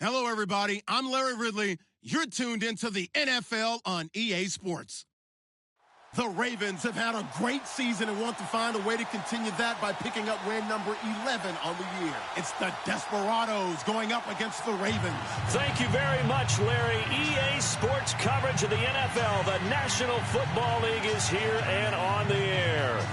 Hello, everybody. I'm Larry Ridley. You're tuned into the NFL on EA Sports. The Ravens have had a great season and want to find a way to continue that by picking up win number 11 on the year. It's the Desperados going up against the Ravens. Thank you very much, Larry. EA Sports coverage of the NFL. The National Football League is here and on the air.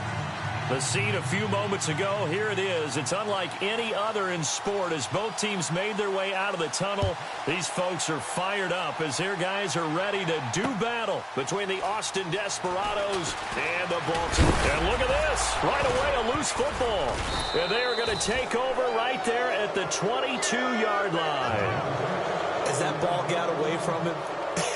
The scene a few moments ago, here it is. It's unlike any other in sport as both teams made their way out of the tunnel. These folks are fired up as their guys are ready to do battle between the Austin Desperados and the Baltimore. And look at this. Right away, a loose football. And they are going to take over right there at the 22-yard line. As that ball got away from him,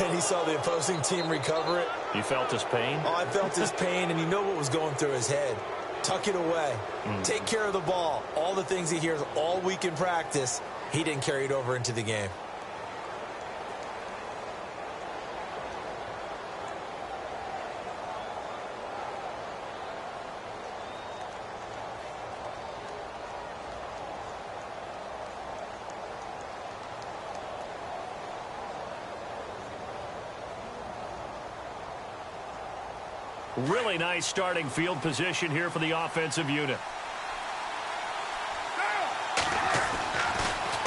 and he saw the opposing team recover it. You felt his pain? Oh, I felt his pain, and you know what was going through his head. Tuck it away. Take care of the ball. All the things he hears all week in practice, he didn't carry it over into the game. Really nice starting field position here for the offensive unit.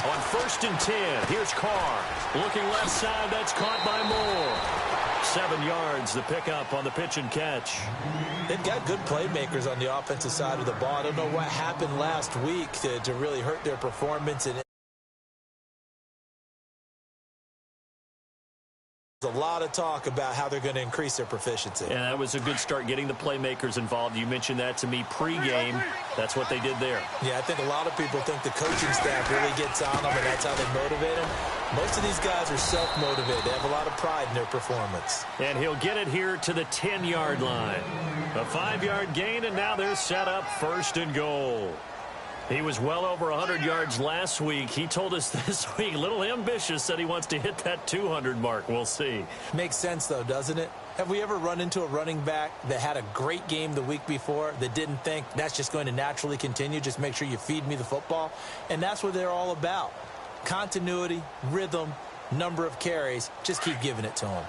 On 1st and 10, here's Carr. Looking left side, that's caught by Moore. 7 yards, the pickup on the pitch and catch. They've got good playmakers on the offensive side of the ball. I don't know what happened last week to really hurt their performance. And there's a lot of talk about how they're going to increase their proficiency. And that was a good start getting the playmakers involved. You mentioned that to me pregame. That's what they did there. Yeah, I think a lot of people think the coaching staff really gets on them, and that's how they motivate them. Most of these guys are self-motivated. They have a lot of pride in their performance. And he'll get it here to the 10-yard line. A 5-yard gain, and now they're set up 1st and goal. He was well over 100 yards last week. He told us this week, a little ambitious, said he wants to hit that 200 mark. We'll see. Makes sense, though, doesn't it? Have we ever run into a running back that had a great game the week before that didn't think that's just going to naturally continue? Just make sure you feed me the football. And that's what they're all about. Continuity, rhythm, number of carries. Just keep giving it to them.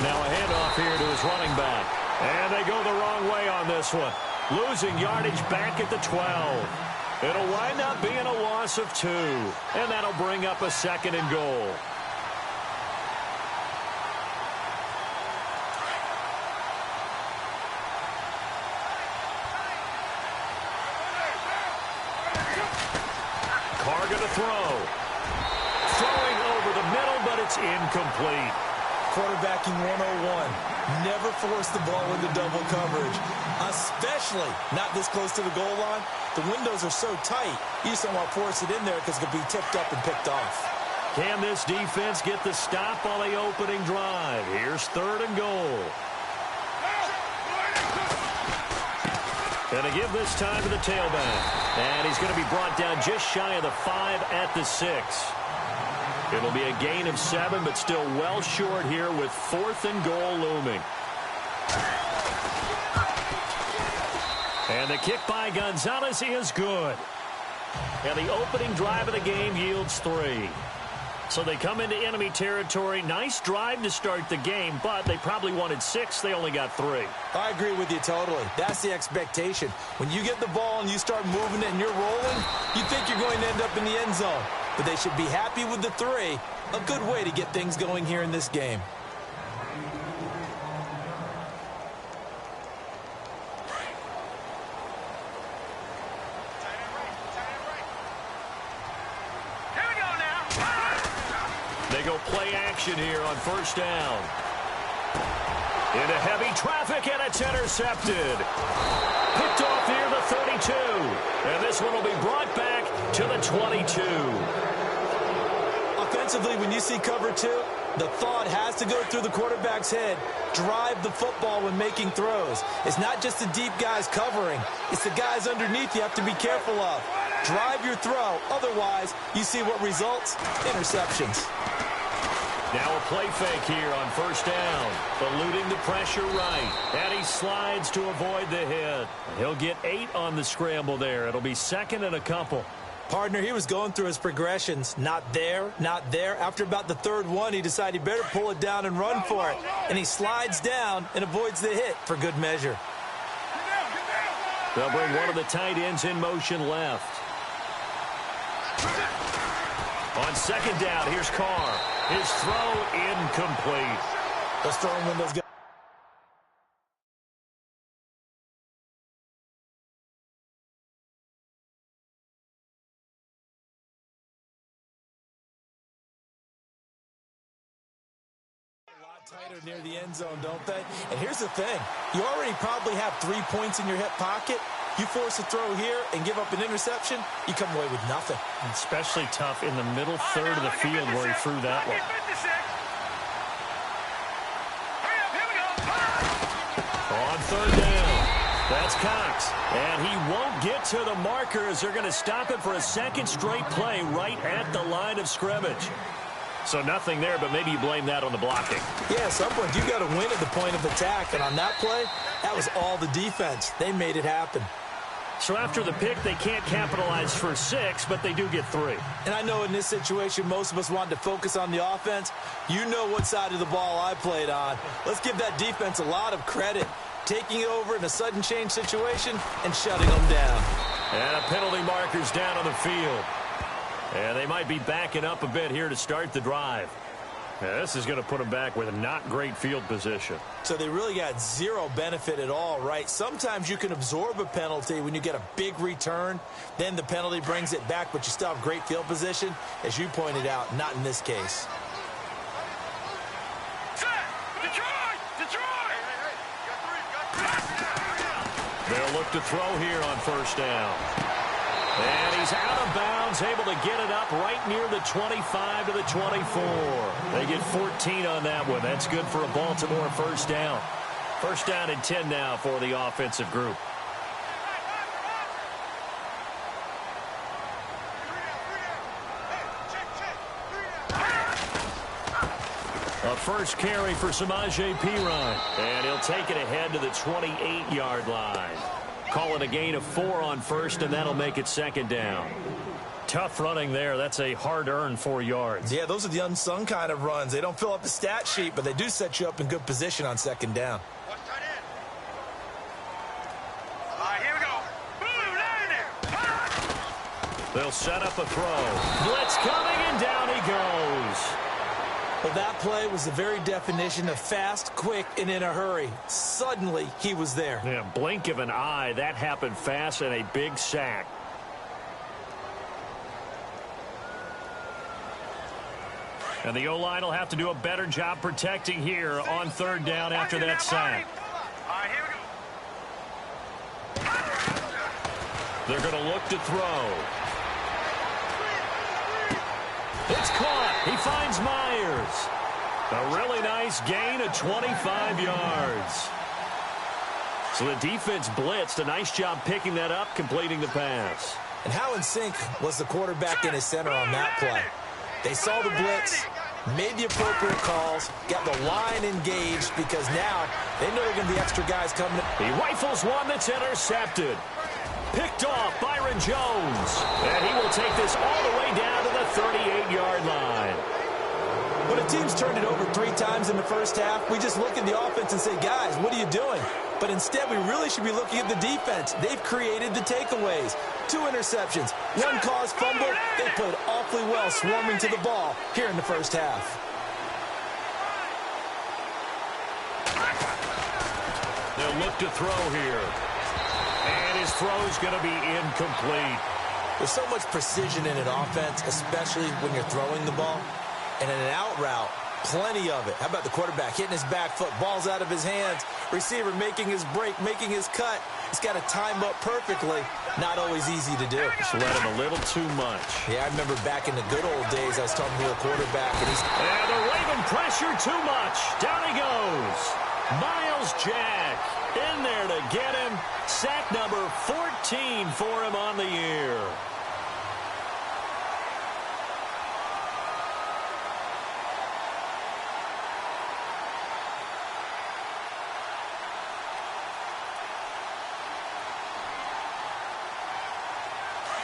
Now a handoff here to his running back. And they go the wrong way on this one. Losing yardage back at the 12. It'll wind up being a loss of 2. And that'll bring up a 2nd and goal. Carr gonna throw. Throwing over the middle, but it's incomplete. Quarterbacking 101. Never force the ball into double coverage, especially not this close to the goal line. The windows are so tight, you just don't want to force it in there because it could be tipped up and picked off. Can this defense get the stop on the opening drive? Here's 3rd and goal. Going to give this time to the tailback. And he's going to be brought down just shy of the 5 at the 6. It'll be a gain of 7, but still well short here with 4th and goal looming. And the kick by Gonzalez is good. And the opening drive of the game yields 3. So they come into enemy territory. Nice drive to start the game, but they probably wanted 6. They only got 3. I agree with you totally. That's the expectation. When you get the ball and you start moving it and you're rolling, you think you're going to end up in the end zone. But they should be happy with the 3. A good way to get things going here in this game. They go play action here on 1st down. Into heavy traffic, and it's intercepted. Picked off near the 32. And this one will be brought back to the 22. Offensively, when you see cover 2, the thought has to go through the quarterback's head. Drive the football when making throws. It's not just the deep guys covering. It's the guys underneath you have to be careful of. Drive your throw. Otherwise, you see what results? Interceptions. Now a play fake here on first down. Eluding the pressure right. And he slides to avoid the hit. He'll get 8 on the scramble there. It'll be second and a couple. Partner, he was going through his progressions. Not there, not there. After about the third one, he decided he better pull it down and run for it. And he slides down and avoids the hit for good measure. They'll bring one of the tight ends in motion left. On second down, here's Carr. His throw incomplete. Let's throw him when those guys. Tighter near the end zone, don't they? And here's the thing. You already probably have 3 points in your hip pocket. You force a throw here and give up an interception, you come away with nothing. Especially tough in the middle third of the field where he threw that one. On third down, that's Cox. And he won't get to the marker as they're going to stop it for a second straight play right at the line of scrimmage. So nothing there, but maybe you blame that on the blocking. Yeah, at some point, you got to win at the point of attack. And on that play, that was all the defense. They made it happen. So after the pick, they can't capitalize for 6, but they do get 3. And I know in this situation, most of us wanted to focus on the offense. You know what side of the ball I played on. Let's give that defense a lot of credit. Taking it over in a sudden change situation and shutting them down. And a penalty marker's down on the field. And they might be backing up a bit here to start the drive. Yeah, this is going to put them back with a not great field position. So they really got zero benefit at all, right? Sometimes you can absorb a penalty when you get a big return. Then the penalty brings it back, but you still have great field position. As you pointed out, not in this case. They'll look to throw here on first down. And he's out of bounds, able to get it up right near the 25 to the 24. They get 14 on that one. That's good for a Baltimore first down. First down and 10 now for the offensive group. A first carry for Samaje Perine. And he'll take it ahead to the 28-yard line. Call it a gain of 4 on first, and that'll make it second down. Tough running there. That's a hard-earned 4 yards. Yeah, those are the unsung kind of runs. They don't fill up the stat sheet, but they do set you up in good position on second down. Here we go. They'll set up a throw. Blitz coming, and down he goes. Well, that play was the very definition of fast, quick, and in a hurry. Suddenly, he was there. Yeah, blink of an eye. That happened fast and a big sack. And the O-line will have to do a better job protecting here on third down after that sack. Here we go. They're going to look to throw. It's caught. He finds Myers. A really nice gain of 25 yards. So the defense blitzed. A nice job picking that up, completing the pass. And how in sync was the quarterback and his center on that play? They saw the blitz, made the appropriate calls, got the line engaged because now they know there are going to be extra guys coming. He rifles one that's intercepted. Picked off Byron Jones. And he will take this all the way down to the 38-yard line. When a team's turned it over 3 times in the first half, we just look at the offense and say, guys, what are you doing? But instead, we really should be looking at the defense. They've created the takeaways. 2 interceptions, 1 caused fumble. They played awfully well swarming to the ball here in the first half. They'll look to throw here. And his throw's going to be incomplete. There's so much precision in an offense, especially when you're throwing the ball. And in an out route, plenty of it. How about the quarterback hitting his back foot, ball's out of his hands, receiver making his break, making his cut. He's got to time up perfectly. Not always easy to do. Just let him a little too much. Yeah, I remember back in the good old days, I was talking to a quarterback, and he's... And the Raven pressure too much. Down he goes. Miles Jack in there to get him. Sack number 14 for him on the year.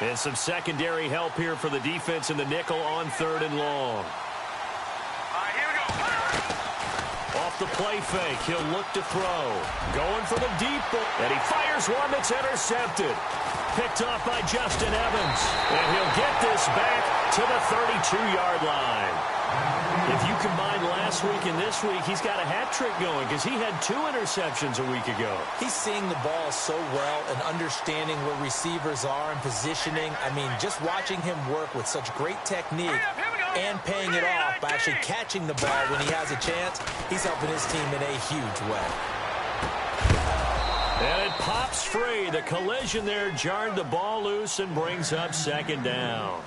And some secondary help here for the defense in the nickel on 3rd and long. Here we go. Off the play fake, he'll look to throw. Going for the deep ball, and he fires one that's intercepted. Picked off by Justin Evans. And he'll get this back to the 32-yard line. If you combine last week and this week, he's got a hat trick going because he had 2 interceptions a week ago. He's seeing the ball so well and understanding where receivers are and positioning. I mean, just watching him work with such great technique and paying it off by actually catching the ball when he has a chance, he's helping his team in a huge way. And it pops free. The collision there jarred the ball loose and brings up 2nd down.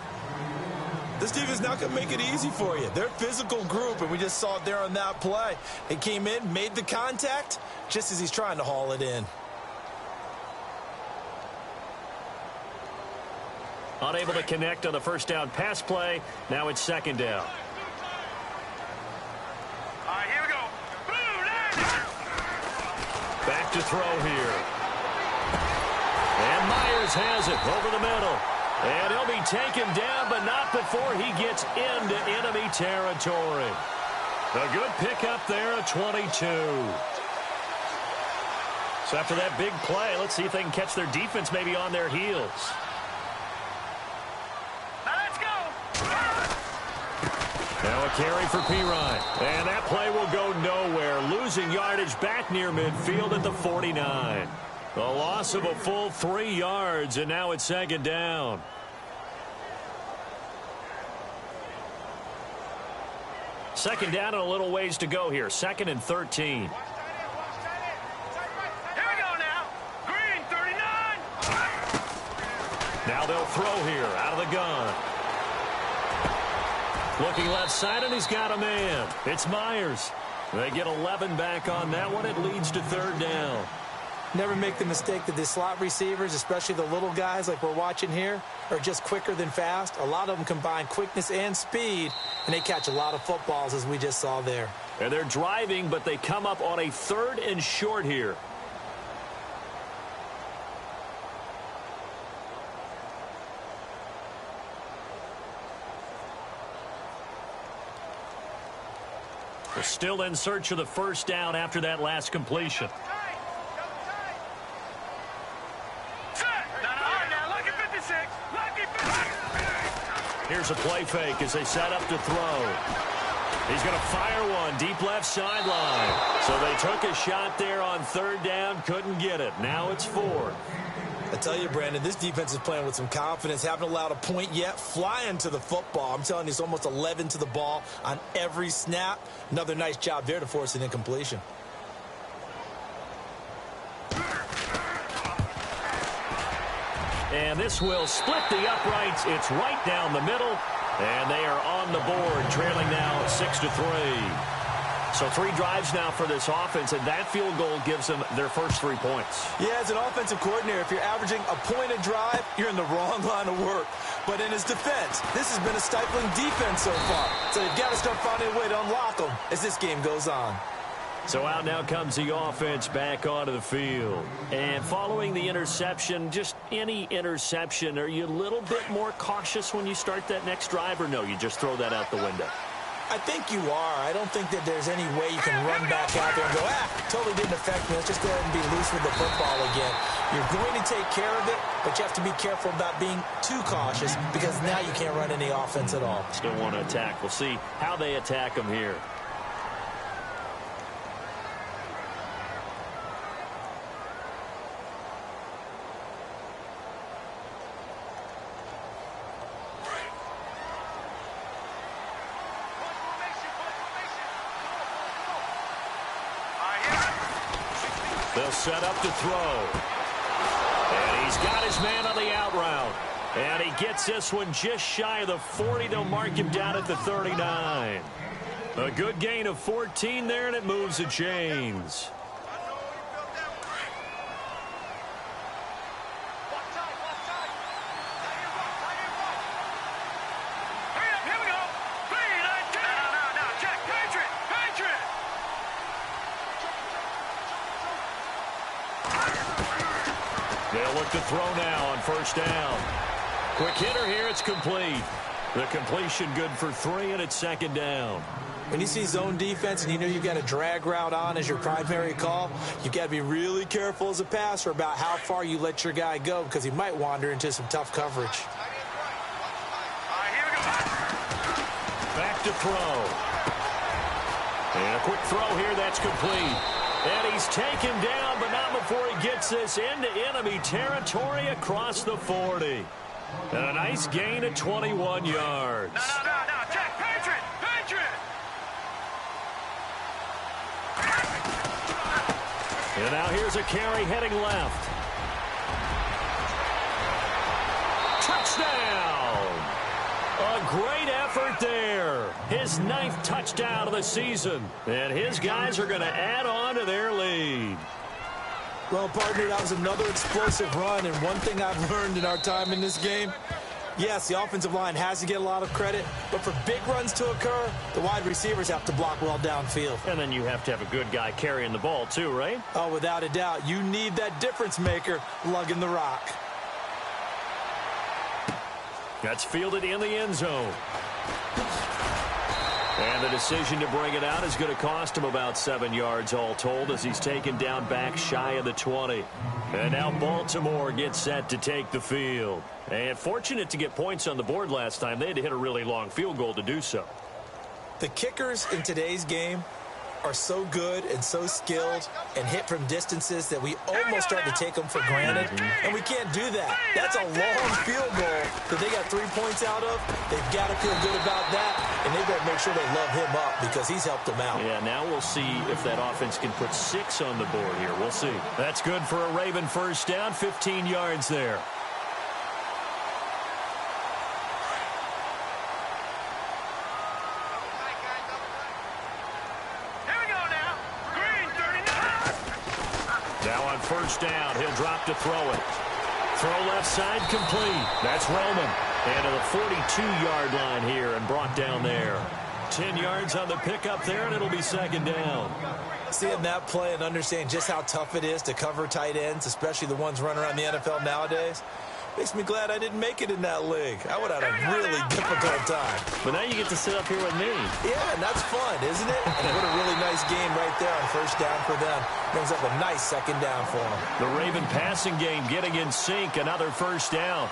This defense not going to make it easy for you. They're a physical group, and we just saw it there on that play. They came in, made the contact, just as he's trying to haul it in. Unable to connect on the 1st down pass play. Now it's 2nd down. Here we go. Back to throw here. And Myers has it over the middle. And he'll be taken down, but not before he gets into enemy territory. A good pickup there at 22. So after that big play, let's see if they can catch their defense maybe on their heels. Now let's go. Now a carry for Pirine. And that play will go nowhere. Losing yardage back near midfield at the 49. A loss of a full 3 yards, and now it's 2nd down. Second down and a little ways to go here. 2nd and 13. Here we go now. Green, 39. Now they'll throw here out of the gun. Looking left side, and he's got a man. It's Myers. They get 11 back on that one. It leads to 3rd down. Never make the mistake that the slot receivers, especially the little guys like we're watching here, are just quicker than fast. A lot of them combine quickness and speed, and they catch a lot of footballs, as we just saw there. And they're driving, but they come up on a 3rd and short here. They're still in search of the 1st down after that last completion. Here's a play fake as they set up to throw. He's going to fire one deep left sideline. So they took a shot there on 3rd down, couldn't get it. Now it's 4th. I tell you, Brandon, this defense is playing with some confidence. Haven't allowed a point yet. Flying to the football. I'm telling you, it's almost 11 to the ball on every snap. Another nice job there to force an incompletion. And this will split the uprights. It's right down the middle. And they are on the board, trailing now 6-3. So 3 drives now for this offense, and that field goal gives them their first 3 points. Yeah, as an offensive coordinator, if you're averaging a point a drive, you're in the wrong line of work. But in his defense, this has been a stifling defense so far. So you've got to start finding a way to unlock them as this game goes on. So out now comes the offense back onto the field. And following the interception, just any interception, are you a little bit more cautious when you start that next drive, or no, you just throw that out the window? I think you are. I don't think that there's any way you can run back out there and go, totally didn't affect me. Let's just go ahead and be loose with the football again. You're going to take care of it, but you have to be careful about being too cautious because now you can't run any offense at all. Still want to attack. We'll see how they attack them here. They'll set up to throw. And he's got his man on the out route. And he gets this one just shy of the 40. They'll mark him down at the 39. A good gain of 14 there, and it moves the chains. They'll look to throw now on 1st down. Quick hitter here. It's complete. The completion good for 3, and it's second down. When you see zone defense and you know you've got a drag route on as your primary call, you've got to be really careful as a passer about how far you let your guy go because he might wander into some tough coverage. Back to throw. And a quick throw here. That's complete. And he's taken down, but not before he gets this into enemy territory across the 40. And a nice gain of 21 yards. No, Jack, Patriot! And now here's a carry heading left. Touchdown! A great effort there. His 9th touchdown of the season. And his guys are going to add on to their lead. Well, partner, that was another explosive run, and one thing I've learned in our time in this game, yes, the offensive line has to get a lot of credit, but for big runs to occur, the wide receivers have to block well downfield. And then you have to have a good guy carrying the ball too, right? Oh, without a doubt. You need that difference maker lugging the rock. That's fielded in the end zone. And the decision to bring it out is going to cost him about 7 yards all told as he's taken down back shy of the 20. And now Baltimore gets set to take the field. And fortunate to get points on the board last time. They had to hit a really long field goal to do so. The kickers in today's game are so good and so skilled and hit from distances that we almost start to take them for granted, and we can't do that. That's a long field goal that they got 3 points out of. They've got to feel good about that, and they've got to make sure they love him up because he's helped them out. Yeah, now we'll see if that offense can put 6 on the board here. We'll see. That's good for a Raven first down, 15 yards there. First down. He'll drop to throw it. Throw left side complete. That's Roman. And to the 42-yard line here and brought down there. 10 yards on the pickup there, and it'll be second down. Seeing that play and understanding just how tough it is to cover tight ends, especially the ones running around the NFL nowadays, makes me glad I didn't make it in that league. I would have had a really difficult time. But now you get to sit up here with me. Yeah, and that's fun, isn't it? And what a really nice game right there on first down for them. Brings up a nice second down for them. The Raven passing game getting in sync. Another first down.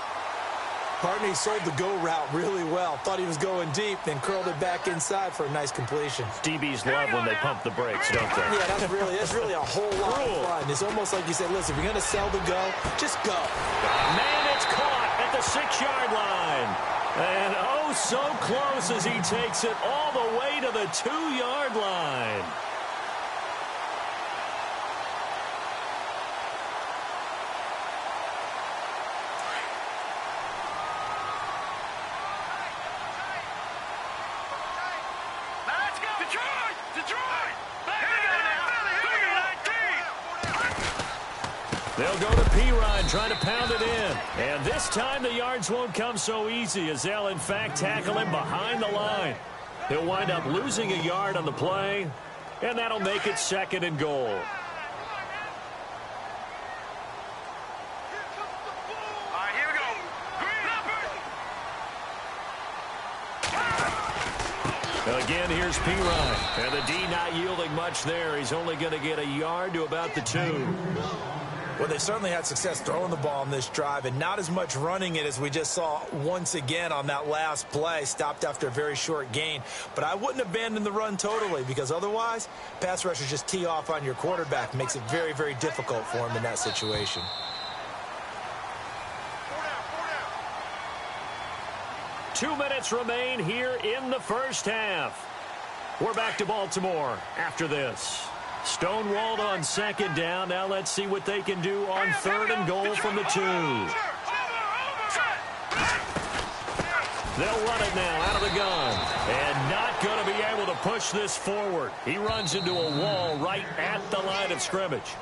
Partner, he sold the go route really well. Thought he was going deep, then curled it back inside for a nice completion. DBs love when they pump the brakes, don't they? Yeah, that's really a whole lot of fun. It's almost like you said, listen, if you're going to sell the go, just go. Man, it's caught at the 6-yard line. And oh, so close as he takes it all the way to the 2-yard line. They'll go to P-Ryan trying to pound it in. And this time the yards won't come so easy as they'll, in fact, tackle him behind the line. He'll wind up losing a yard on the play, and that'll make it second and goal. Again, here's P-Ryan. And the D not yielding much there. He's only going to get a yard to about the 2. Well, they certainly had success throwing the ball on this drive and not as much running it as we just saw once again on that last play. Stopped after a very short gain. But I wouldn't abandon the run totally because otherwise, pass rushers just tee off on your quarterback. Makes it very, very difficult for him in that situation. Two minutes remain here in the first half. We're back to Baltimore after this. Stonewalled on second down. Now let's see what they can do on third and goal from the 2. They'll run it now out of the gun. And not going to be able to push this forward. He runs into a wall right at the line of scrimmage.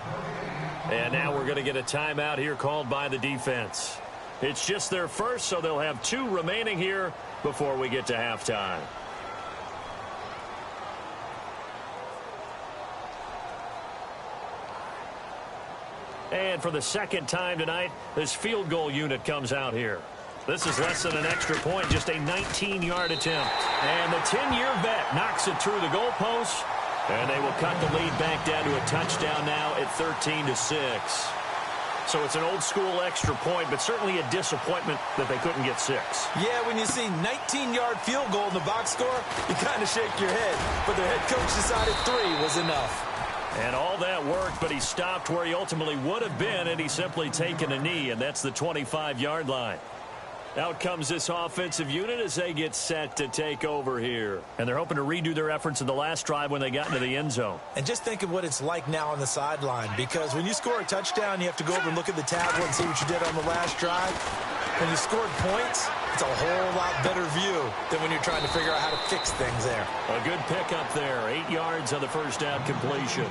And now we're going to get a timeout here called by the defense. It's just their first, so they'll have 2 remaining here before we get to halftime. And for the second time tonight, this field goal unit comes out here. This is less than an extra point, just a 19-yard attempt. And the 10-year vet knocks it through the goalpost, and they will cut the lead back down to a touchdown now at 13-6. So it's an old-school extra point, but certainly a disappointment that they couldn't get 6. Yeah, when you see 19-yard field goal in the box score, you kind of shake your head. But their head coach decided 3 was enough. And all that worked, but he stopped where he ultimately would have been, and he's simply taken a knee, and that's the 25-yard line. Out comes this offensive unit as they get set to take over here. And they're hoping to redo their efforts in the last drive when they got into the end zone. And just think of what it's like now on the sideline, because when you score a touchdown, you have to go over and look at the tablet and see what you did on the last drive. When you scored points, it's a whole lot better view than when you're trying to figure out how to fix things there. A good pickup there. 8 yards on the first down completion.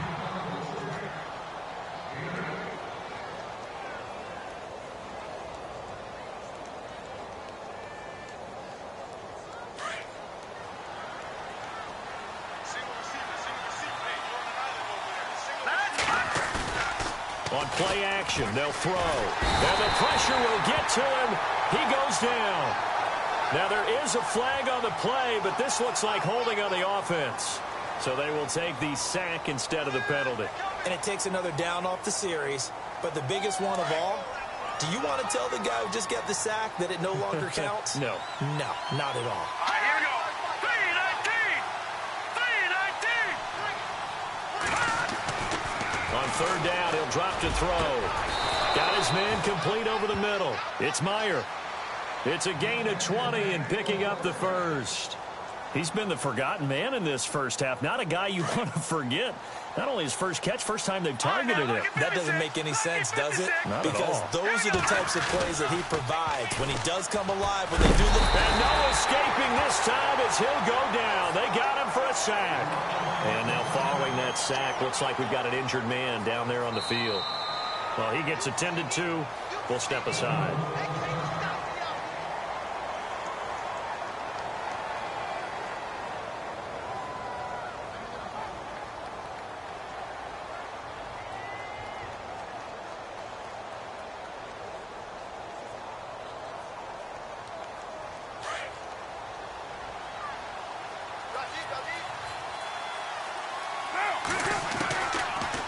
On play action, they'll throw. And the pressure will get to him. He goes down. Now there is a flag on the play, but this looks like holding on the offense. So they will take the sack instead of the penalty. And it takes another down off the series. But the biggest one of all, do you want to tell the guy who just got the sack that it no longer counts? No. No, not at all. All right, here we go. 3-19. On third down, he'll drop to throw. Got his man complete over the middle. It's Meyer. It's a gain of 20 and picking up the first. He's been the forgotten man in this first half. Not a guy you want to forget. Not only his first catch, first time they've targeted him. That doesn't make any sense, does it? Not at because all. those are the types of plays that he provides. When he does come alive, when they do the... And no escaping this time as he'll go down. They got him for a sack. And now following that sack, looks like we've got an injured man down there on the field. Well, he gets attended to. We'll step aside.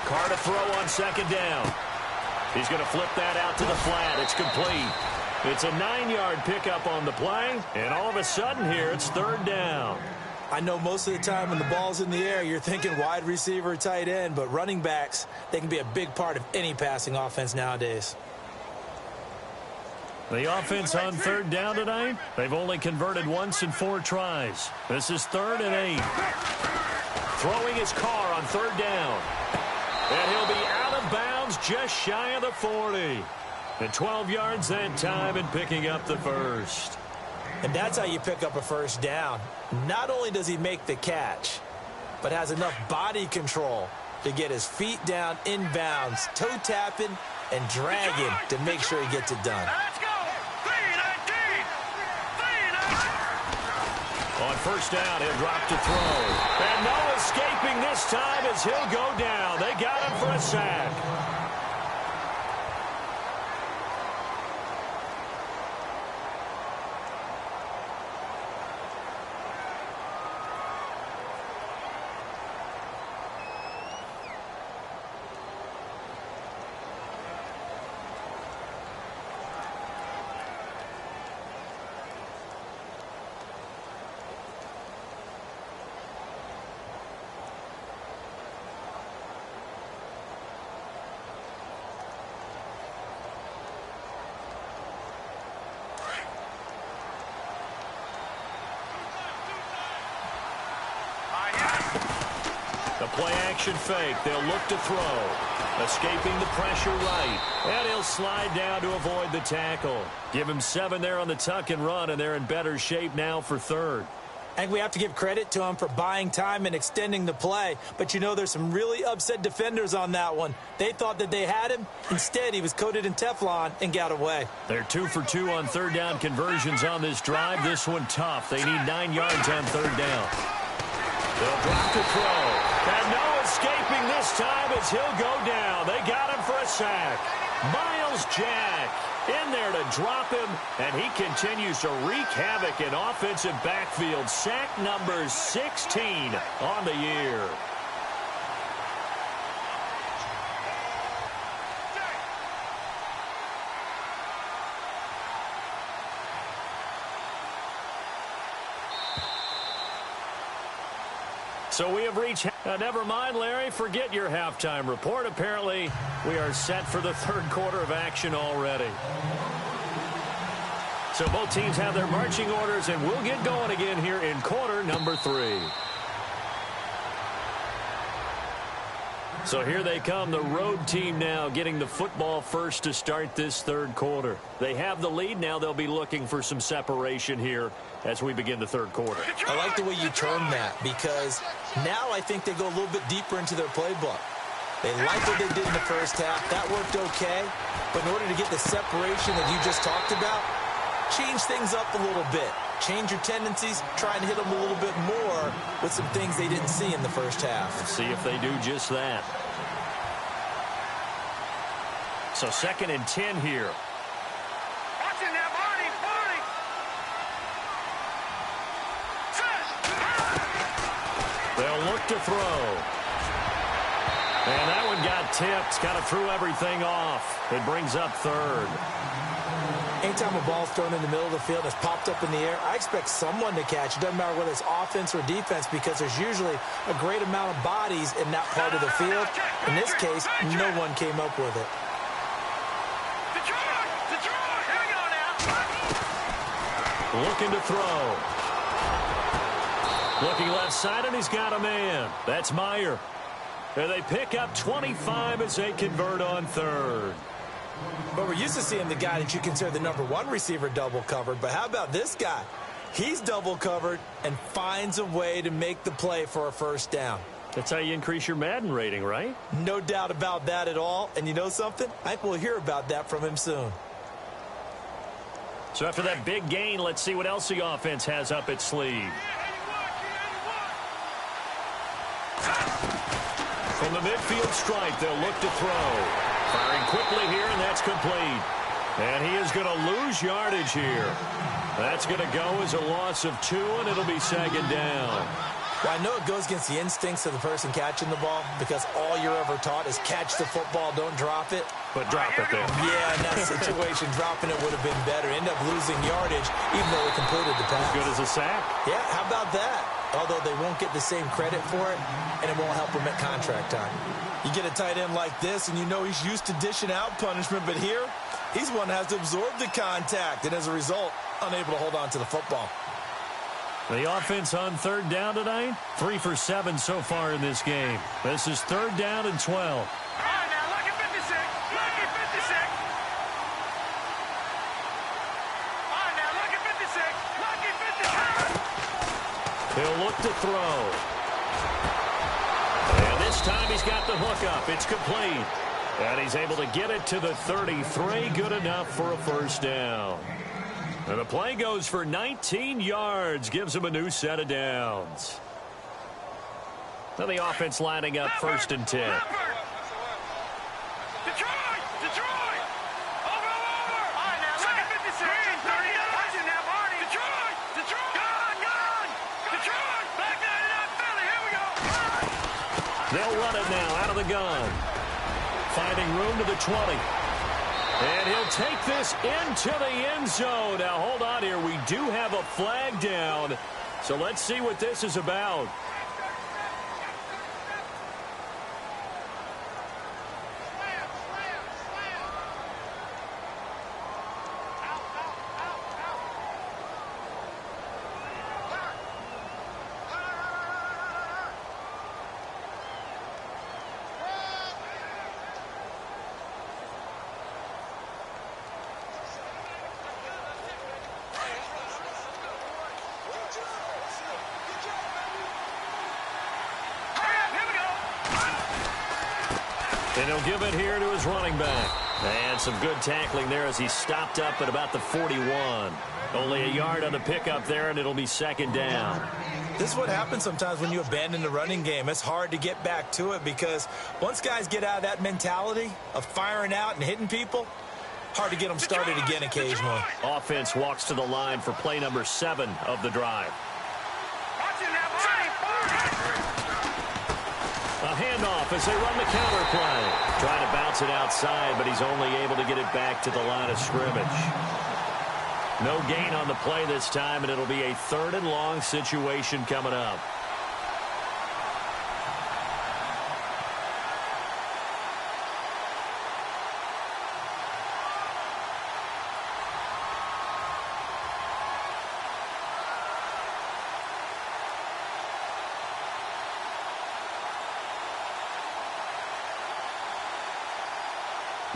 Carr to throw on second down. He's going to flip that out to the flat. It's complete. It's a 9-yard pickup on the play, and all of a sudden here, it's third down. I know most of the time when the ball's in the air, you're thinking wide receiver, tight end, but running backs, they can be a big part of any passing offense nowadays. The offense on third down tonight, they've only converted once in 4 tries. This is 3rd and 8. Throwing his Carr on third down. And he'll be out of bounds just shy of the 40. And 12 yards that time and picking up the first. And that's how you pick up a first down. Not only does he make the catch, but has enough body control to get his feet down inbounds, toe tapping and dragging to make sure he gets it done. Let's go. 3-19. On first down, he'll drop to throw. And no escaping this time as he'll go down. They got him for a sack. The play-action fake. They'll look to throw. Escaping the pressure right. And he'll slide down to avoid the tackle. Give him 7 there on the tuck and run, and they're in better shape now for third. I think we have to give credit to him for buying time and extending the play. But you know there's some really upset defenders on that one. They thought that they had him. Instead, he was coated in Teflon and got away. They're 2 for 2 on third down conversions on this drive. This one tough. They need 9 yards on third down. They'll drop to throw. And no escaping this time as he'll go down. They got him for a sack. Miles Jack. in there to drop him, and he continues to wreak havoc in offensive backfield. Sack number 16 on the year. So we have reached... never mind, Larry. Forget your halftime report. Apparently, we are set for the third quarter of action already. So both teams have their marching orders, and we'll get going again here in quarter number 3. So here they come, the road team now getting the football first to start this third quarter. They have the lead. Now they'll be looking for some separation here as we begin the third quarter. I like the way you term that, because now I think they go a little bit deeper into their playbook. They like what they did in the first half. That worked okay. But in order to get the separation that you just talked about, change things up a little bit. Change your tendencies, try and hit them a little bit more with some things they didn't see in the first half. Let's see if they do just that. So 2nd and 10 here. Watching that, Barney. They'll look to throw. And that one got tipped. Kind of threw everything off. It brings up 3rd. Anytime a ball's thrown in the middle of the field and it's popped up in the air, I expect someone to catch. It doesn't matter whether it's offense or defense, because there's usually a great amount of bodies in that part of the field. In this case, no one came up with it. Detroit, here we go now. Looking to throw. Looking left side, and he's got a man. That's Meyer. And they pick up 25 as they convert on 3rd. But we're used to seeing the guy that you consider the #1 receiver double covered. But how about this guy? He's double covered and finds a way to make the play for a first down. That's how you increase your Madden rating, right? No doubt about that at all. And you know something? I think we'll hear about that from him soon. So after that big gain, let's see what else the offense has up its sleeve. From the midfield stripe, they'll look to throw. Firing quickly here, and that's complete. And he is going to lose yardage here. That's going to go as a loss of 2, and it'll be 2nd down. Well, I know it goes against the instincts of the person catching the ball, because all you're ever taught is catch the football, don't drop it. But drop it there. Yeah, in that situation, dropping it would have been better. End up losing yardage, even though they completed the pass. As good as a sack. Yeah, how about that? Although they won't get the same credit for it, and it won't help them at contract time. You get a tight end like this, and you know he's used to dishing out punishment, but here, he's one that has to absorb the contact, and as a result, unable to hold on to the football. The offense on 3rd down tonight, 3 for 7 so far in this game. This is 3rd down and 12. All right, now, lucky 56. Lucky 56. All right, now, lucky 56. Lucky 56. He'll look to throw. And this time he's got the hook up. It's complete. And he's able to get it to the 33. Good enough for a first down. And the play goes for 19 yards. Gives him a new set of downs. Now the offense lining up 1st and 10. Detroit! Over! All right, now, look at 56. 30. Watching now, Barney. Detroit! Gone! Detroit! Back down to that Philly. Here we go. They'll run it now out of the gun. Finding room to the 20. And he'll take this into the end zone. Now, hold on here. We do have a flag down. So let's see what this is about. And he'll give it here to his running back. And some good tackling there as he stopped up at about the 41. Only a yard on the pickup there, and it'll be 2nd down. This is what happens sometimes when you abandon the running game. It's hard to get back to it, because once guys get out of that mentality of firing out and hitting people, hard to get them started again occasionally. Offense walks to the line for play number 7 of the drive. A handoff as they run the counter play. Trying to bounce it outside, but he's only able to get it back to the line of scrimmage. No gain on the play this time, and it'll be a 3rd and long situation coming up.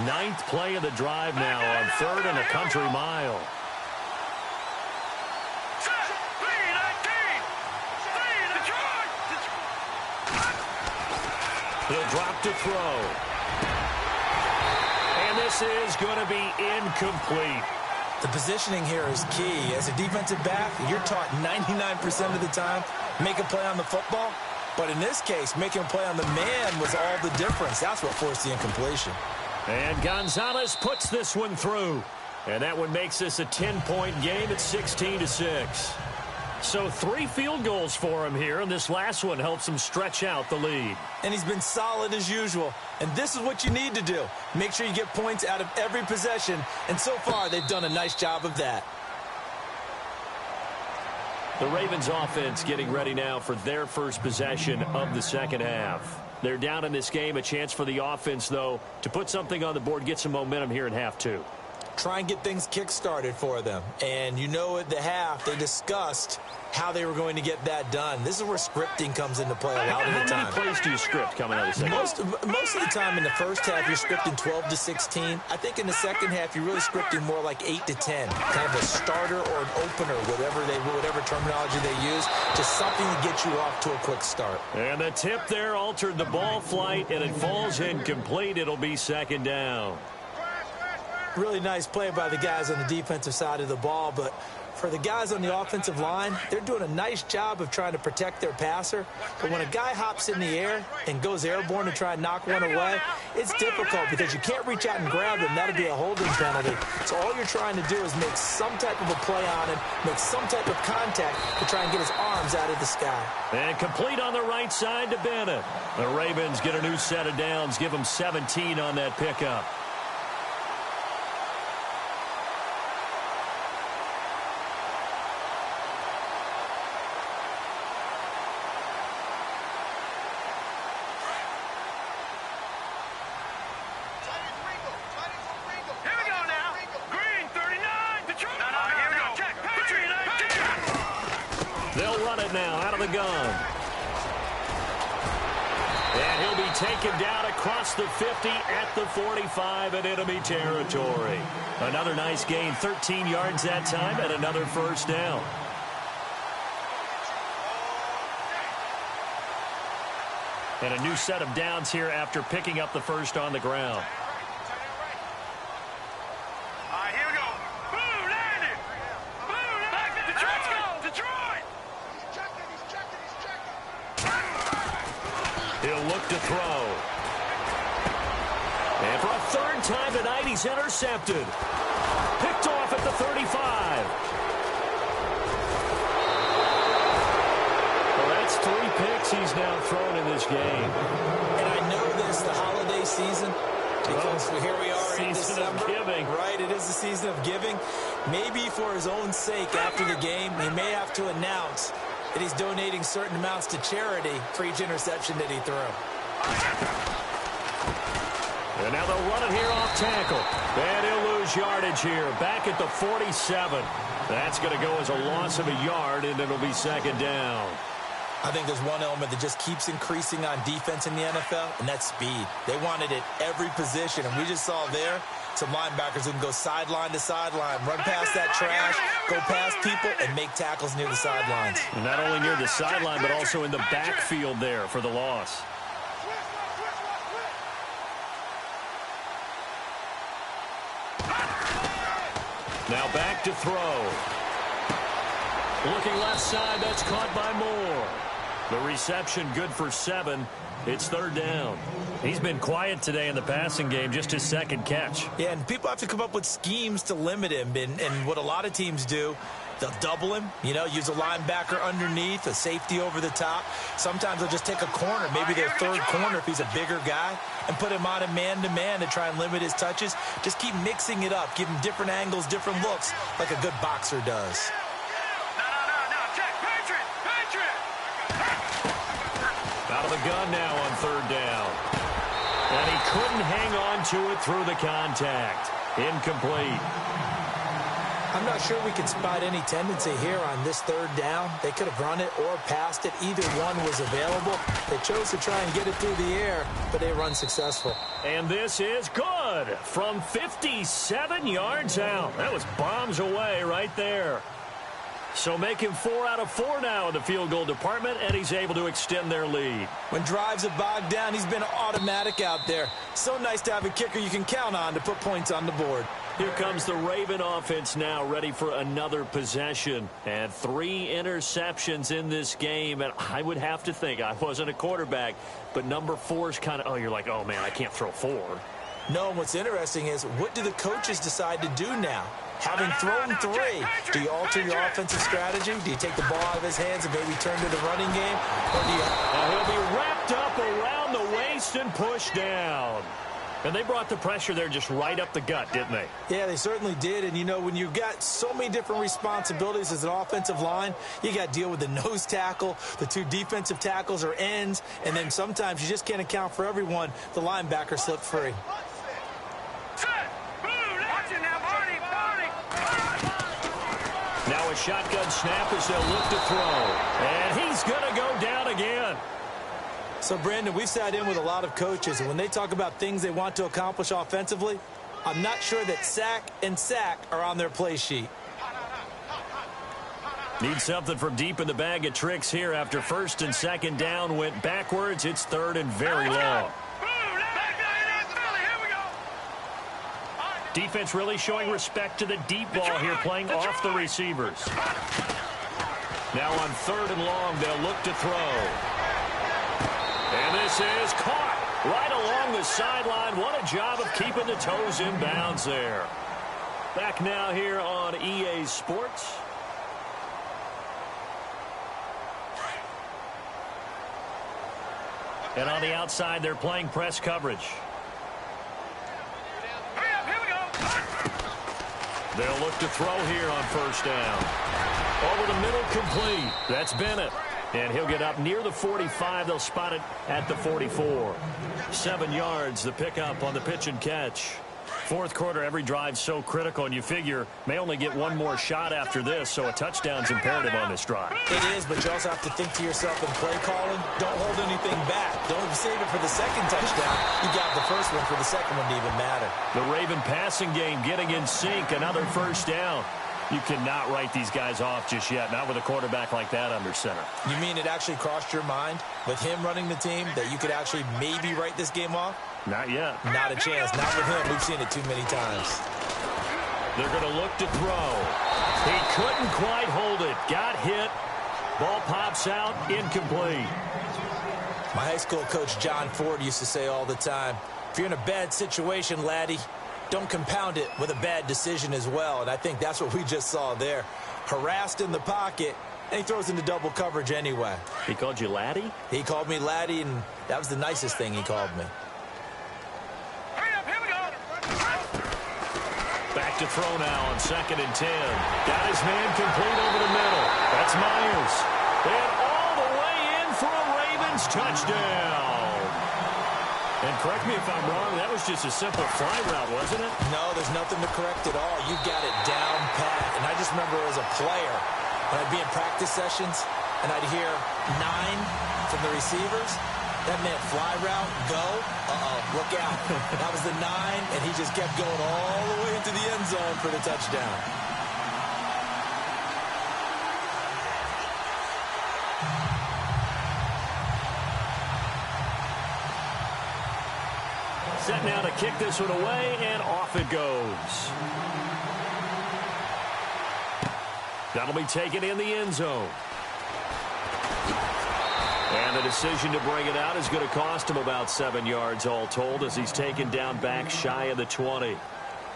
Ninth play of the drive now on 3rd and a country mile. He'll drop to throw. And this is going to be incomplete. The positioning here is key. As a defensive back, you're taught 99% of the time, make a play on the football. But in this case, making a play on the man was all the difference. That's what forced the incompletion. And Gonzalez puts this one through. And that one makes this a 10-point game at 16-6. So 3 field goals for him here, and this last one helps him stretch out the lead. And he's been solid as usual. And this is what you need to do. Make sure you get points out of every possession. And so far, they've done a nice job of that. The Ravens offense getting ready now for their first possession of the second half. They're down in this game. A chance for the offense, though, to put something on the board, get some momentum here in half 2. Try and get things kick-started for them. And you know at the half, they discussed how they were going to get that done. This is where scripting comes into play a lot of the time. How many plays do you script coming out of the second half? Most of the time in the first half, you're scripting 12 to 16. I think in the second half, you're really scripting more like 8 to 10. Kind of a starter or an opener, whatever terminology they use. Just something to get you off to a quick start. And the tip there altered the ball flight, and it falls incomplete. It'll be second down. Really nice play by the guys on the defensive side of the ball, but for the guys on the offensive line, they're doing a nice job of trying to protect their passer. But when a guy hops in the air and goes airborne to try and knock one away, it's difficult because you can't reach out and grab him. That'll be a holding penalty. So all you're trying to do is make some type of a play on him, make some type of contact to try and get his arms out of the sky. And complete on the right side to Bennett. The Ravens get a new set of downs, give them 17 on that pickup. Taken down across the 50 at the 45 in enemy territory. Another nice gain, 13 yards that time, and another first down. And a new set of downs here after picking up the first on the ground. Here we go. Boom, landed. Boom, landed. Detroit. He'll look to throw. And for a 3rd time tonight, he's intercepted. Picked off at the 35. Well, that's 3 picks he's now thrown in this game. And I know this, the holiday season, because here we are in December. Season of giving. Right, it is the season of giving. Maybe for his own sake after the game, he may have to announce that he's donating certain amounts to charity for each interception that he threw. And now they'll run it here off tackle. And he'll lose yardage here. Back at the 47. That's going to go as a loss of a yard, and it'll be second down. I think there's one element that just keeps increasing on defense in the NFL, and that's speed. They want it at every position, and we just saw there some linebackers who can go sideline to sideline, run past that trash, go past people, and make tackles near the sidelines. And not only near the sideline, but also in the backfield there for the loss. Now back to throw. Looking left side, that's caught by Moore. The reception good for 7. It's 3rd down. He's been quiet today in the passing game, just his 2nd catch. Yeah, and people have to come up with schemes to limit him. And what a lot of teams do, they'll double him, use a linebacker underneath, a safety over the top. Sometimes they'll just take a corner, maybe their 3rd corner if he's a bigger guy, and put him on a man-to-man to try and limit his touches. Just keep mixing it up, give him different angles, different looks, like a good boxer does. Out of the gun now on 3rd down. And he couldn't hang on to it through the contact. Incomplete. I'm not sure we can spot any tendency here on this 3rd down. They could have run it or passed it. Either one was available. They chose to try and get it through the air, but they were unsuccessful. And this is good from 57 yards out. That was bombs away right there. So make him 4 out of 4 now in the field goal department, and he's able to extend their lead. When drives are bogged down, he's been automatic out there. So nice to have a kicker you can count on to put points on the board. Here comes the Raven offense now, ready for another possession. And 3 interceptions in this game. And I would have to think, I wasn't a quarterback, but number 4 is kind of, you're like, oh, man, I can't throw 4. No, and what's interesting is, what do the coaches decide to do now? Having thrown 3, do you alter your offensive strategy? Do you take the ball out of his hands and maybe turn to the running game? Or do you... he'll be wrapped up around the waist and pushed down. And they brought the pressure there just right up the gut, didn't they? Yeah, they certainly did. And, when you've got so many different responsibilities as an offensive line, you got to deal with the nose tackle, the 2 defensive tackles or ends, and then sometimes you just can't account for everyone. The linebacker slipped free. Now a shotgun snap as they'll look to throw. And he's going to go down again. So, Brandon, we've sat in with a lot of coaches, and when they talk about things they want to accomplish offensively, I'm not sure that sack and sack are on their play sheet. Need something from deep in the bag of tricks here after 1st and 2nd down went backwards. It's 3rd and very long. Defense really showing respect to the deep ball here, playing off the receivers. Now on 3rd and long, they'll look to throw. And this is caught right along the sideline. What a job of keeping the toes in bounds there. Back now here on EA Sports. And on the outside, they're playing press coverage. They'll look to throw here on 1st down. Over the middle, complete. That's Bennett. And he'll get up near the 45. They'll spot it at the 44. 7 yards, the pickup on the pitch and catch. 4th quarter, every drive's so critical, and you figure may only get 1 more shot after this, so a touchdown's imperative on this drive. It is, but you also have to think to yourself in play calling, don't hold anything back. Don't save it for the 2nd touchdown. You got the 1st one for the 2nd one to even matter. The Raven passing game getting in sync, another 1st down. You cannot write these guys off just yet, not with a quarterback like that under center. You mean it actually crossed your mind with him running the team that you could actually maybe write this game off? Not yet. Not a chance. Not with him. We've seen it too many times. They're going to look to throw. He couldn't quite hold it. Got hit. Ball pops out. Incomplete. My high school coach, John Ford, used to say all the time, if you're in a bad situation, laddie, don't compound it with a bad decision as well. And I think that's what we just saw there. Harassed in the pocket, and he throws into double coverage anyway. He called you laddie? He called me laddie, and that was the nicest thing he called me. Back to throw now on 2nd and 10. Got his man complete over the middle. That's Myers. And all the way in for a Ravens touchdown. And correct me if I'm wrong, that was just a simple fly route, wasn't it? No, there's nothing to correct at all. You got it down pat. And I just remember as a player, when I'd be in practice sessions, and I'd hear 9 from the receivers, that meant fly route, go, look out. That was the 9, and he just kept going all the way into the end zone for the touchdown. Set now to kick this one away, and off it goes. That'll be taken in the end zone. And the decision to bring it out is going to cost him about 7 yards all told as he's taken down back shy of the 20.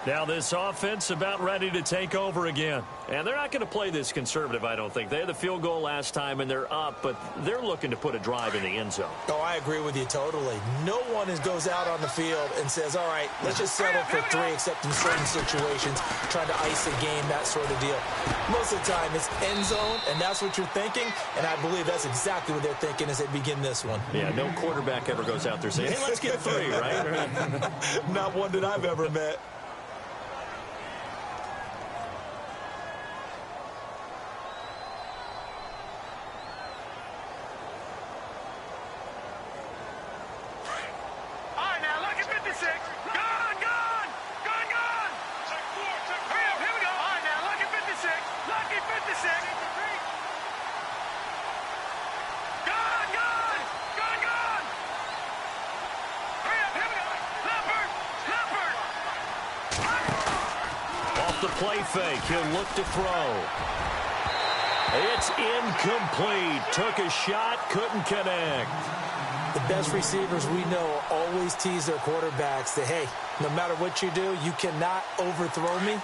Now this offense about ready to take over again. And they're not going to play this conservative, I don't think. They had the field goal last time, and they're up, but they're looking to put a drive in the end zone. Oh, I agree with you totally. No one goes out on the field and says, all right, let's just settle for 3, except in certain situations, trying to ice a game, that sort of deal. Most of the time, it's end zone, and that's what you're thinking, and I believe that's exactly what they're thinking as they begin this one. Yeah, no quarterback ever goes out there saying, hey, let's get 3, right? Not one that I've ever met. The play fake. He'll look to throw. It's incomplete. Took a shot, couldn't connect. The best receivers we know always tease their quarterbacks that, hey, no matter what you do, you cannot overthrow me.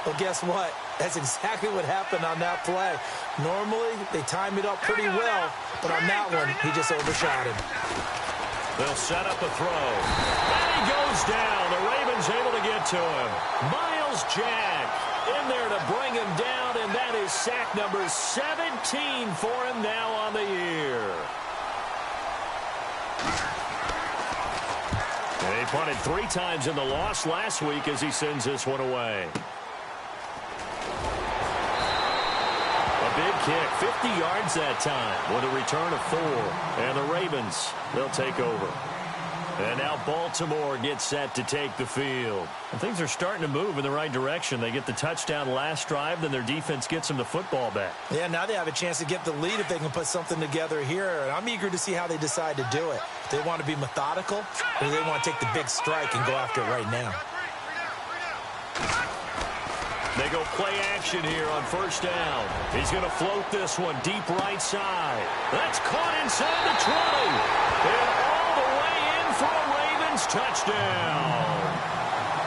Well, guess what? That's exactly what happened on that play. Normally, they time it up pretty well, but on that one, he just overshot him. They'll set up a throw. And he goes down. The Ravens able to get to him. Miles Jack in there to bring him down, and that is sack number 17 for him now on the year. And he punted 3 times in the loss last week as he sends this one away. A big kick, 50 yards that time with a return of 4. And the Ravens, they'll take over. And now Baltimore gets set to take the field. And things are starting to move in the right direction. They get the touchdown last drive, then their defense gets them the football back. Yeah, now they have a chance to get the lead if they can put something together here. And I'm eager to see how they decide to do it. Do they want to be methodical, or do they want to take the big strike and go after it right now? They go play action here on first down. He's going to float this one deep right side. That's caught inside the 20. And all the way in for a Ravens touchdown.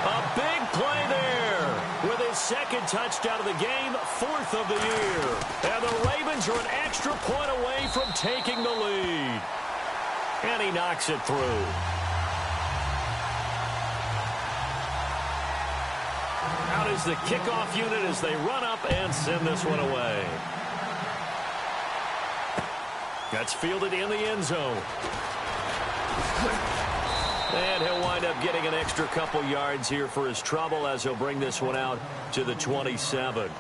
A big play there with his second touchdown of the game, 4th of the year. And the Ravens are an extra point away from taking the lead. And he knocks it through. Out is the kickoff unit as they run up and send this one away. That's fielded in the end zone. And he'll wind up getting an extra couple yards here for his trouble as he'll bring this one out to the 27.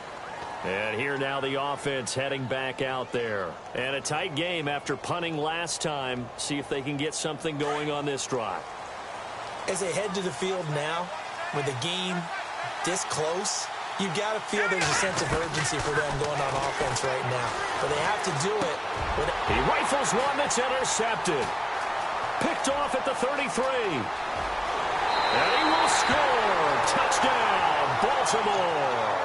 And here now the offense heading back out there. And a tight game after punting last time. See if they can get something going on this drive. As they head to the field now, with the game this close, you've got to feel there's a sense of urgency for them going on offense right now. But they have to do it. He rifles one that's intercepted. Picked off at the 33. And he will score. Touchdown, Baltimore.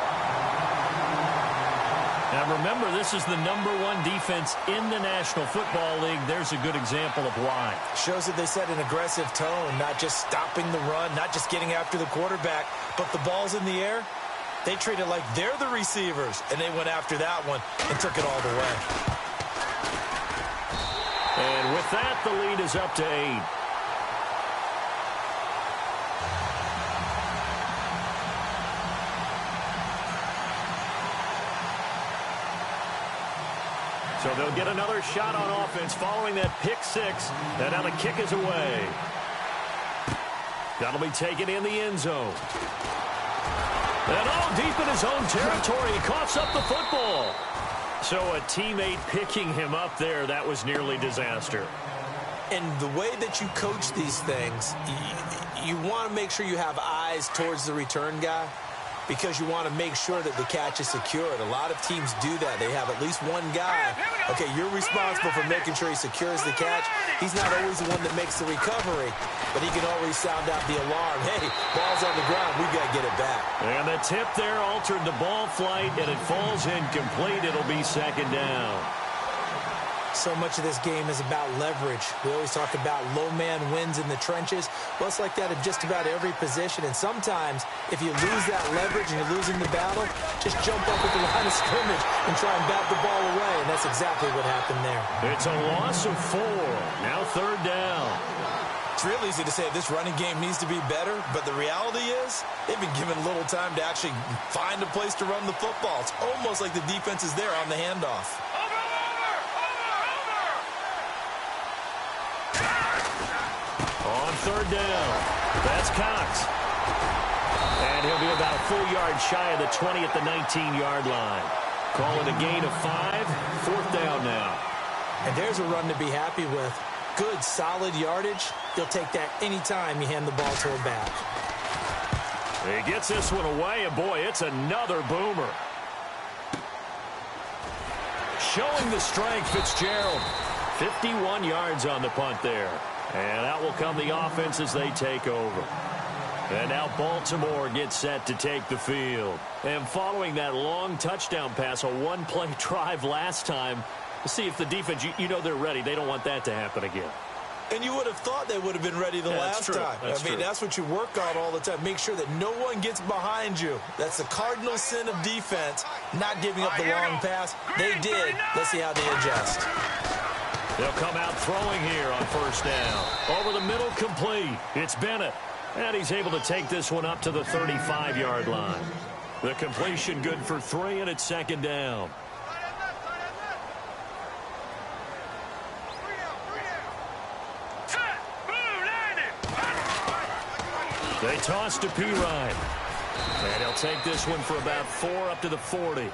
Now remember, this is the #1 defense in the National Football League. There's a good example of why. Shows that they set an aggressive tone, not just stopping the run, not just getting after the quarterback, but the ball's in the air. They treat it like they're the receivers, and they went after that one and took it all the way. And with that, the lead is up to 8. So they'll get another shot on offense following that pick 6. And now the kick is away. That'll be taken in the end zone. And all deep in his own territory, he coughs up the football. So a teammate picking him up there, that was nearly disaster. And the way that you coach these things, you want to make sure you have eyes towards the return guy, because you want to make sure that the catch is secured. A lot of teams do that. They have at least one guy. Okay, you're responsible for making sure he secures the catch. He's not always the one that makes the recovery, but he can always sound out the alarm. Hey, ball's on the ground. We've got to get it back. And the tip there altered the ball flight, and it falls incomplete. It'll be second down. So much of this game is about leverage. We always talk about low man wins in the trenches. Well, it's like that in just about every position. And sometimes, if you lose that leverage and you're losing the battle, just jump up at the line of scrimmage and try and bat the ball away. And that's exactly what happened there. It's a loss of 4. Now 3rd down. It's real easy to say this running game needs to be better, but the reality is they've been given little time to actually find a place to run the football. It's almost like the defense is there on the handoff. On 3rd down, that's Cox. And he'll be about a full yard shy of the 20 at the 19-yard line. Call it a gain of 5, 4th down now. And there's a run to be happy with. Good, solid yardage. You'll take that anytime you hand the ball to a back. He gets this one away, and boy, it's another boomer. Showing the strength, Fitzgerald. 51 yards on the punt there. And out will come the offense as they take over. And now Baltimore gets set to take the field. And following that long touchdown pass, a one-play drive last time, to see if the defense, you know they're ready. They don't want that to happen again. And you would have thought they would have been ready the last time. That's what you work on all the time. Make sure that no one gets behind you. That's the cardinal sin of defense, not giving up the long pass. They did. Let's see how they adjust. They'll come out throwing here on 1st down. Over the middle, complete. It's Bennett. And he's able to take this one up to the 35-yard line. The completion good for 3, and it's 2nd down. They toss to Pirine. And he'll take this one for about 4 up to the 40.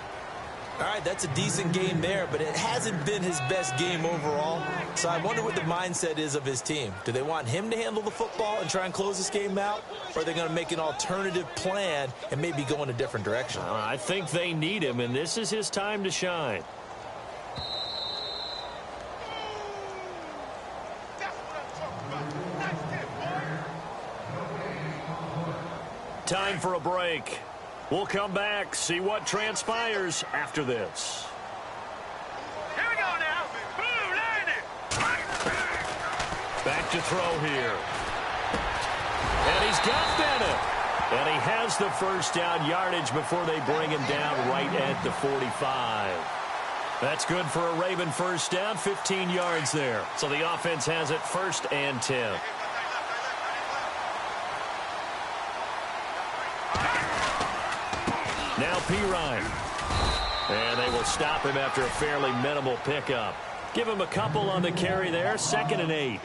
All right, that's a decent game there, but it hasn't been his best game overall. So I wonder what the mindset is of his team. Do they want him to handle the football and try and close this game out? Or are they going to make an alternative plan and maybe go in a different direction? I think they need him, and this is his time to shine. Time for a break. We'll come back, see what transpires after this. Here we go now. Blue, landing. Back to throw here. And he's got Bennett. And he has the 1st down yardage before they bring him down right at the 45. That's good for a Raven 1st down, 15 yards there. So the offense has it 1st and 10. Now Pirine. And they will stop him after a fairly minimal pickup. Give him a couple on the carry there. 2nd and 8.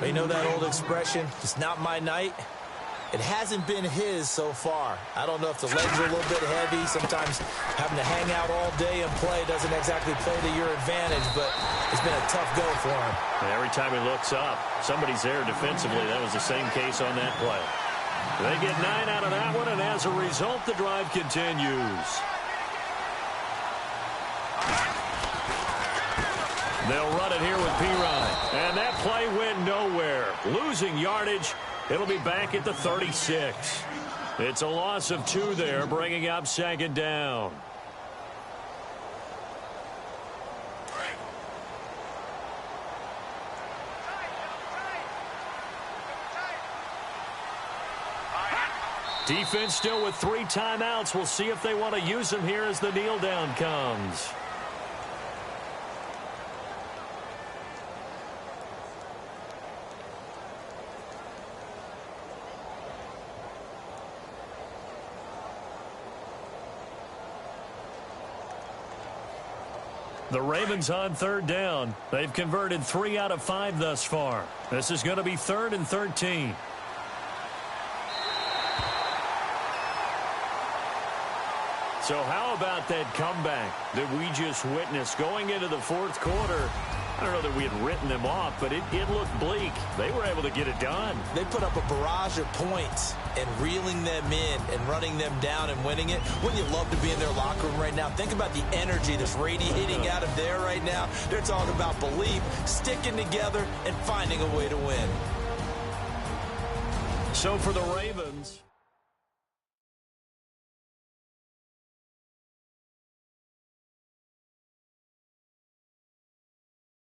You know that old expression, it's not my night? It hasn't been his so far. I don't know if the legs are a little bit heavy. Sometimes having to hang out all day and play doesn't exactly play to your advantage, but it's been a tough go for him. And every time he looks up, somebody's there defensively. That was the same case on that play. They get 9 out of that one, and as a result, the drive continues. They'll run it here with Pirine. And that play went nowhere. Losing yardage. It'll be back at the 36. It's a loss of 2 there, bringing up 2nd down. Defense still with 3 timeouts. We'll see if they want to use them here as the kneel down comes. The Ravens on 3rd down. They've converted 3 out of 5 thus far. This is going to be 3rd and 13. So how about that comeback that we just witnessed going into the 4th quarter? I don't know that we had written them off, but it looked bleak. They were able to get it done. They put up a barrage of points and reeling them in and running them down and winning it. Wouldn't you love to be in their locker room right now? Think about the energy that's radiating out of there right now. They're talking about belief, sticking together, and finding a way to win. So for the Ravens...